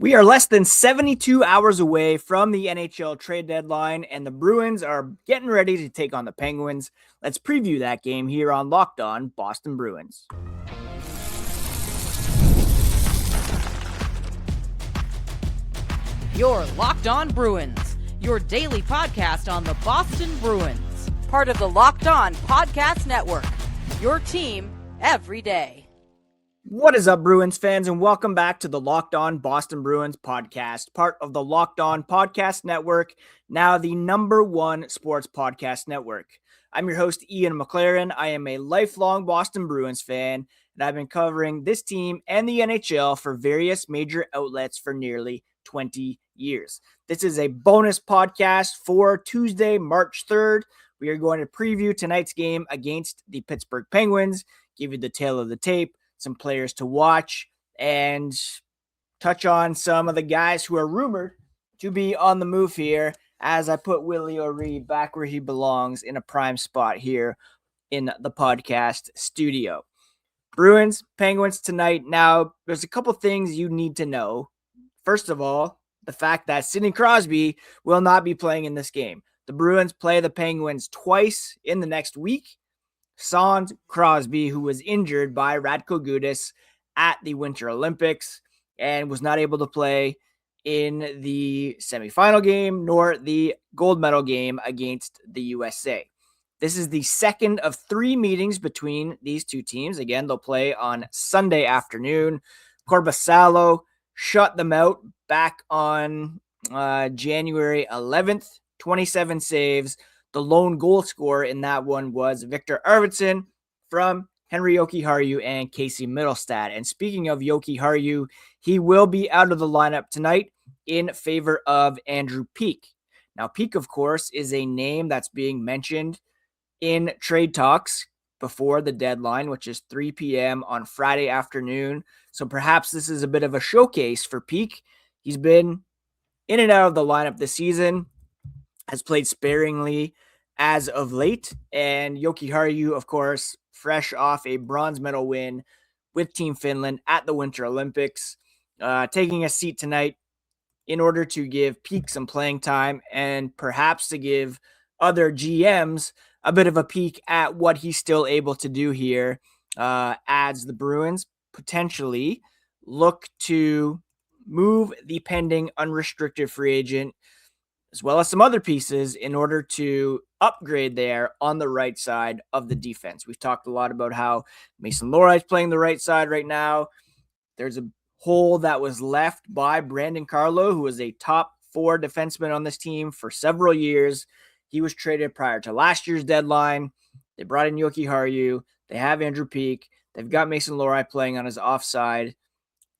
We are less than 72 hours away from the NHL trade deadline, and the Bruins are getting ready to take on the Penguins. Let's preview that game here on Locked On Boston Bruins. You're Locked On Bruins, your daily podcast on the Boston Bruins, part of the Locked On Podcast Network, your team every day. What is up, Bruins fans, and welcome back to the Locked On Boston Bruins podcast, part of the Locked On Podcast Network, now the #1 sports podcast network. I'm your host, Ian McLaren. I am a lifelong Boston Bruins fan, and I've been covering this team and the NHL for various major outlets for nearly 20 years. This is a bonus podcast for Tuesday, March 3rd. We are going to preview tonight's game against the Pittsburgh Penguins, give you the tale of the tape, some players to watch, and touch on some of the guys who are rumored to be on the move here as I put Willie O'Ree back where he belongs in a prime spot here in the podcast studio. Bruins, Penguins tonight. Now, there's a couple things you need to know. First of all, the fact that Sidney Crosby will not be playing in this game. The Bruins play the Penguins twice in the next week. Sans Crosby, who was injured by Radko Gudas at the Winter Olympics and was not able to play in the semifinal game nor the gold medal game against the USA. This is the second of 3 meetings between these two teams. Again, they'll play on Sunday afternoon. Korpisalo shut them out back on January 11th, 27 saves. The lone goal scorer in that one was Victor Arvidsson from Henri Jokiharju and Casey Mittelstadt. And speaking of Jokiharju, he will be out of the lineup tonight in favor of Andrew Peeke. Now, Peeke, of course, is a name that's being mentioned in trade talks before the deadline, which is 3 p.m. on Friday afternoon. So perhaps this is a bit of a showcase for Peeke. He's been in and out of the lineup this season, has played sparingly as of late, and Jokiharju, of course, fresh off a bronze medal win with Team Finland at the Winter Olympics, taking a seat tonight in order to give Peeke some playing time and perhaps to give other GMs a bit of a peek at what he's still able to do here as the Bruins potentially look to move the pending unrestricted free agent as well as some other pieces in order to upgrade there on the right side of the defense. We've talked a lot about how Mason Lohrei is playing the right side right now. There's a hole that was left by Brandon Carlo, who was a top 4 defenseman on this team for several years. He was traded prior to last year's deadline. They brought in Jokiharju. They have Andrew Peeke. They've got Mason Lohrei playing on his offside.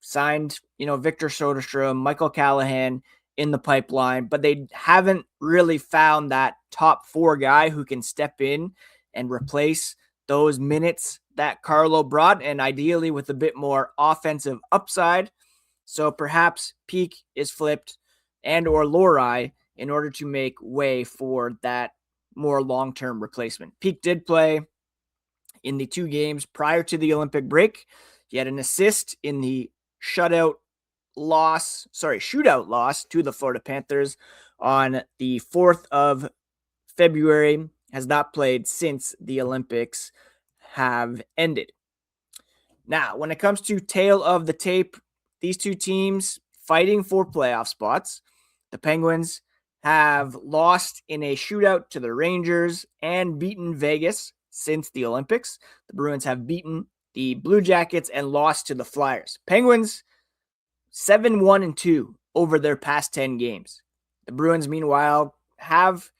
Signed, Victor Soderstrom, Michael Callahan in the pipeline, but they haven't really found that top 4 guy who can step in and replace those minutes that Carlo brought, and ideally with a bit more offensive upside. So perhaps Peeke is flipped and or Lohrei in order to make way for that more long-term replacement. Peeke did play in the 2 games prior to the Olympic break. He had an assist in the shootout loss to the Florida Panthers on the 4th of February. Has not played since the Olympics have ended. Now, when it comes to tail of the tape, these two teams fighting for playoff spots. The Penguins have lost in a shootout to the Rangers and beaten Vegas since the Olympics. The Bruins have beaten the Blue Jackets and lost to the Flyers. Penguins 7-1-2 over their past 10 games. The Bruins, meanwhile, have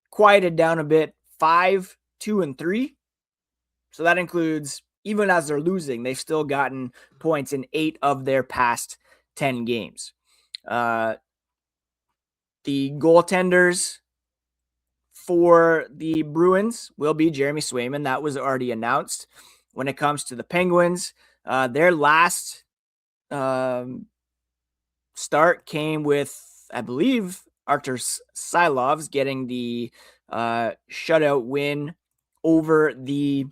quieted down a bit, 5-2-3. So that includes, even as they're losing, they've still gotten points in 8 of their past 10 games. The goaltenders for the Bruins will be Jeremy Swayman. That was already announced. When it comes to the Penguins, their last start came with, I believe, Artur Silovs getting the shutout win over the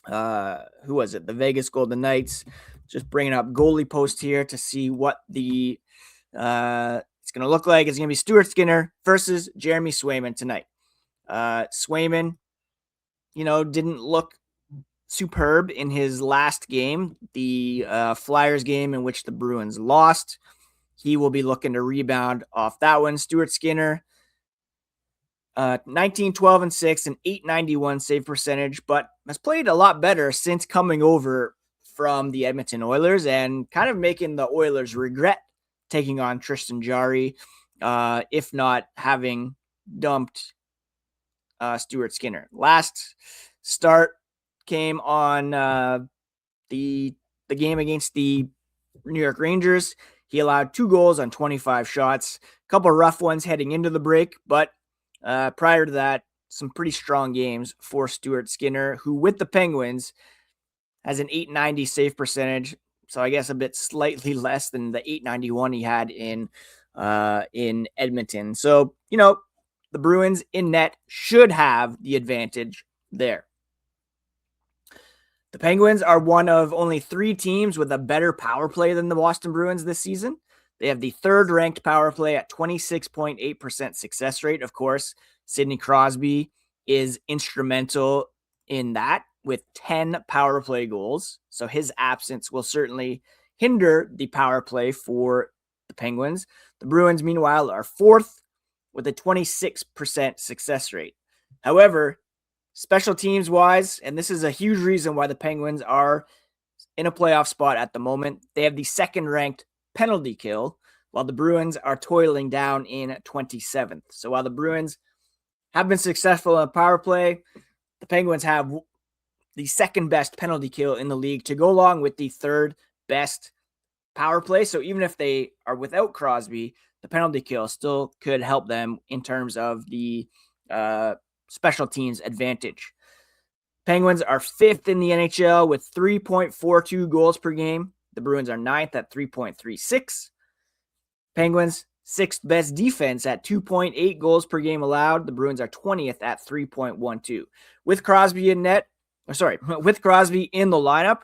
the Vegas Golden Knights Just bringing up goalie post here to see what the it's going to look like. It's going to be Stuart Skinner versus Jeremy Swayman tonight. Swayman, didn't look superb in his last game, the Flyers game in which the Bruins lost. He will be looking to rebound off that one. Stuart Skinner, 19, 12, and 6, an .891 save percentage, but has played a lot better since coming over from the Edmonton Oilers and kind of making the Oilers regret taking on Tristan Jarry, if not having dumped Stuart Skinner. Last start came on the game against the New York Rangers. He allowed 2 goals on 25 shots, a couple of rough ones heading into the break, but prior to that, some pretty strong games for Stuart Skinner, who with the Penguins has an .890 save percentage. So I guess a bit slightly less than the .891 he had in Edmonton. So, the Bruins in net should have the advantage there. The Penguins are one of only 3 teams with a better power play than the Boston Bruins this season. They have the 3rd ranked power play at 26.8% success rate. Of course, Sidney Crosby is instrumental in that with 10 power play goals. So his absence will certainly hinder the power play for the Penguins. The Bruins, meanwhile, are 4th with a 26% success rate. However, special teams wise, and this is a huge reason why the Penguins are in a playoff spot at the moment, they have the 2nd ranked penalty kill, while the Bruins are toiling down in 27th. So while the Bruins have been successful in power play, the Penguins have the 2nd best penalty kill in the league to go along with the 3rd best power play. So even if they are without Crosby, the penalty kill still could help them in terms of the special teams advantage. Penguins are 5th in the NHL with 3.42 goals per game. The Bruins are 9th at 3.36. Penguins, 6th best defense at 2.8 goals per game allowed. The Bruins are 20th at 3.12. With Crosby in with Crosby in the lineup,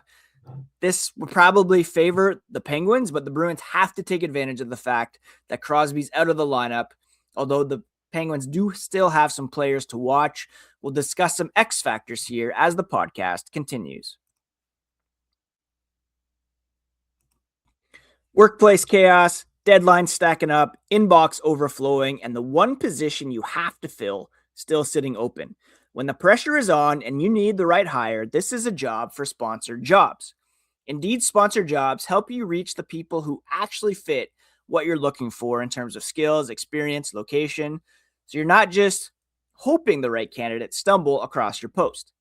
this would probably favor the Penguins, but the Bruins have to take advantage of the fact that Crosby's out of the lineup, although the Penguins do still have some players to watch. We'll discuss some X factors here as the podcast continues. Workplace chaos, deadlines stacking up, inbox overflowing, and the one position you have to fill still sitting open. When the pressure is on and you need the right hire, this is a job for sponsored jobs. Indeed, sponsored jobs help you reach the people who actually fit what you're looking for in terms of skills, experience, location. So you're not just hoping the right candidates stumble across your post.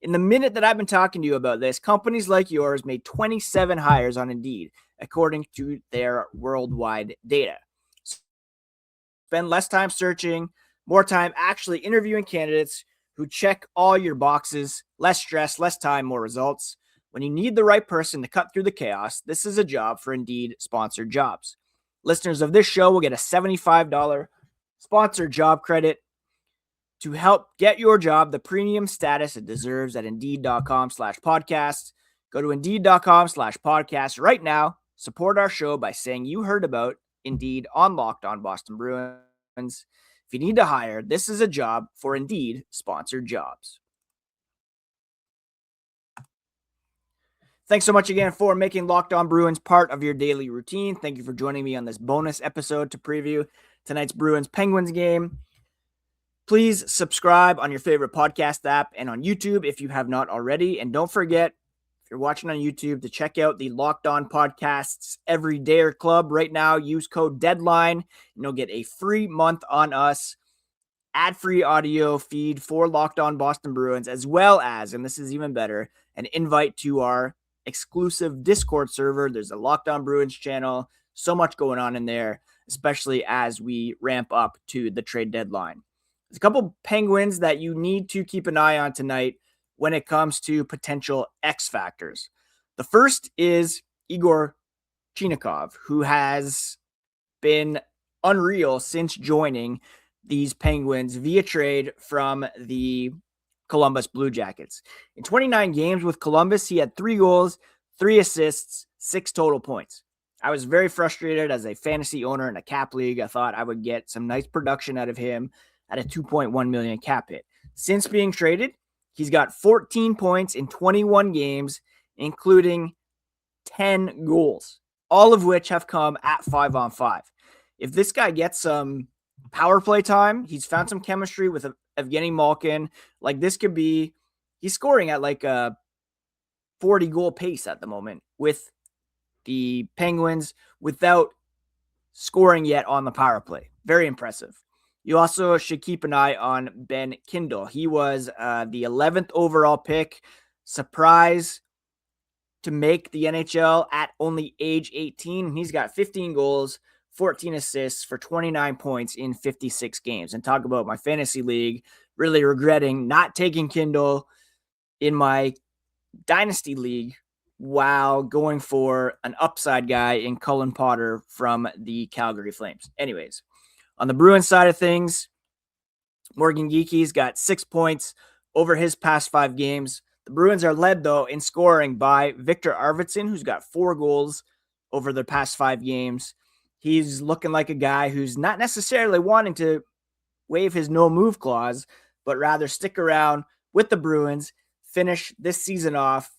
In the minute that I've been talking to you about this, companies like yours made 27 hires on Indeed, according to their worldwide data. Spend less time searching, more time actually interviewing candidates who check all your boxes, less stress, less time, more results. When you need the right person to cut through the chaos, this is a job for Indeed sponsored jobs. Listeners of this show will get a $75 sponsored job credit to help get your job the premium status it deserves at Indeed.com/podcast. Go to Indeed.com/podcast right now. Support our show by saying you heard about Indeed on Locked On Boston Bruins. If you need to hire, this is a job for Indeed sponsored jobs. Thanks so much again for making Locked On Bruins part of your daily routine. Thank you for joining me on this bonus episode to preview tonight's Bruins-Penguins game. Please subscribe on your favorite podcast app and on YouTube if you have not already. And don't forget, if you're watching on YouTube, to check out the Locked On Podcasts Everydayer Club. Right now, use code DEADLINE, and you'll get a free month on us, ad-free audio feed for Locked On Boston Bruins, as well as, and this is even better, an invite to our exclusive Discord server. There's a Locked On Bruins channel. So much going on in there, especially as we ramp up to the trade deadline. There's a couple Penguins that you need to keep an eye on tonight when it comes to potential X factors. The first is Igor Chinakhov, who has been unreal since joining these Penguins via trade from the Columbus Blue Jackets. In 29 games with Columbus, he had 3 goals, 3 assists, 6 total points. I was very frustrated as a fantasy owner in a cap league. I thought I would get some nice production out of him at a 2.1 million cap hit. Since being traded, he's got 14 points in 21 games, including 10 goals, all of which have come at 5-on-5. If this guy gets some power play time, he's found some chemistry with Evgeny Malkin. Like, this could be, he's scoring at like a 40 goal pace at the moment with the Penguins without scoring yet on the power play. Very impressive. You also should keep an eye on Ben Kindel. He was the 11th overall pick. Surprise to make the NHL at only age 18. He's got 15 goals, 14 assists for 29 points in 56 games. And talk about my fantasy league, really regretting not taking Kindel in my dynasty league while going for an upside guy in Cullen Potter from the Calgary Flames. Anyways, on the Bruins side of things, Morgan Geekie's got 6 points over his past 5 games. The Bruins are led, though, in scoring by Victor Arvidsson, who's got 4 goals over the past 5 games. He's looking like a guy who's not necessarily wanting to waive his no-move clause, but rather stick around with the Bruins, finish this season off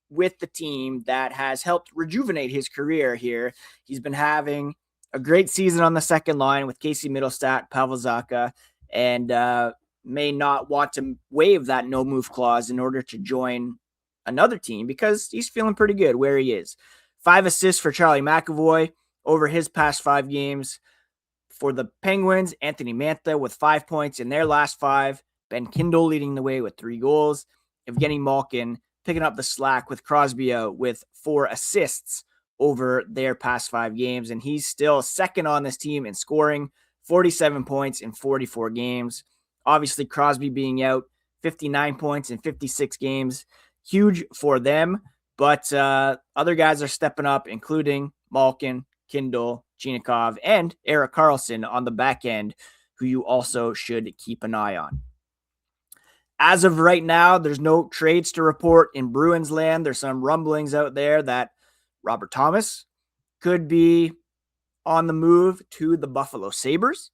with the team that has helped rejuvenate his career here. He's been having a great season on the second line with Casey Middlestat, Pavel Zacha, and may not want to waive that no-move clause in order to join another team because he's feeling pretty good where he is. 5 assists for Charlie McAvoy over his past 5 games. For the Penguins, Anthony Mantha with 5 points in their last 5. Ben Kindel leading the way with 3 goals. Evgeny Malkin picking up the slack with Crosby with 4 assists over their past 5 games. And he's still second on this team in scoring, 47 points in 44 games. Obviously, Crosby being out, 59 points in 56 games. Huge for them. But other guys are stepping up, including Malkin, Kindel, Chinakhov, and Erik Karlsson on the back end, who you also should keep an eye on. As of right now, there's no trades to report in Bruins land. There's some rumblings out there that Robert Thomas could be on the move to the Buffalo Sabres.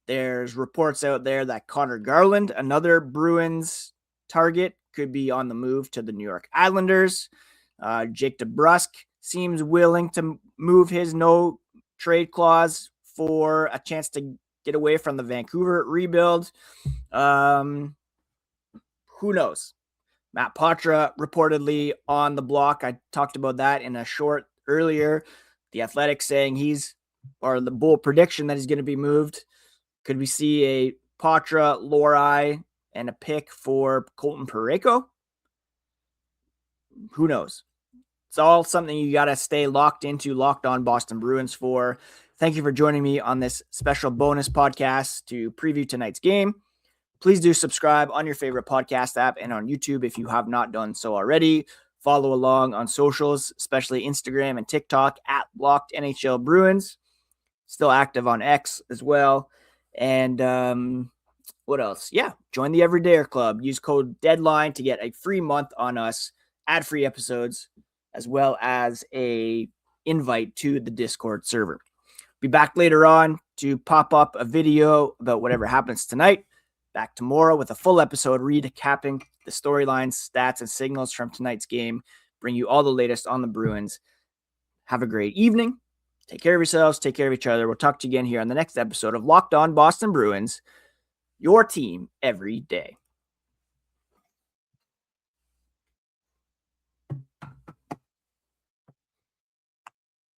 There's reports out there that Connor Garland, another Bruins target, could be on the move to the New York Islanders. Jake DeBrusk seems willing to move his no trade clause for a chance to get away from the Vancouver rebuild. Who knows? Matt Poitras reportedly on the block. I talked about that in a short earlier. The Athletic saying the bold prediction that he's going to be moved. Could we see a Poitras, Lori, and a pick for Colton Parayko? Who knows? It's all something you got to stay locked into, Locked On Boston Bruins for. Thank you for joining me on this special bonus podcast to preview tonight's game. Please do subscribe on your favorite podcast app and on YouTube if you have not done so already. Follow along on socials, especially Instagram and TikTok at Locked NHL Bruins. Still active on X as well. And what else? Yeah, join the Everydayer Club. Use code DEADLINE to get a free month on us, ad-free episodes, as well as a invite to the Discord server. Be back later on to pop up a video about whatever happens tonight. Back tomorrow with a full episode recapping the storylines, stats, and signals from tonight's game. Bring you all the latest on the Bruins. Have a great evening. Take care of yourselves. Take care of each other. We'll talk to you again here on the next episode of Locked On Boston Bruins, your team every day.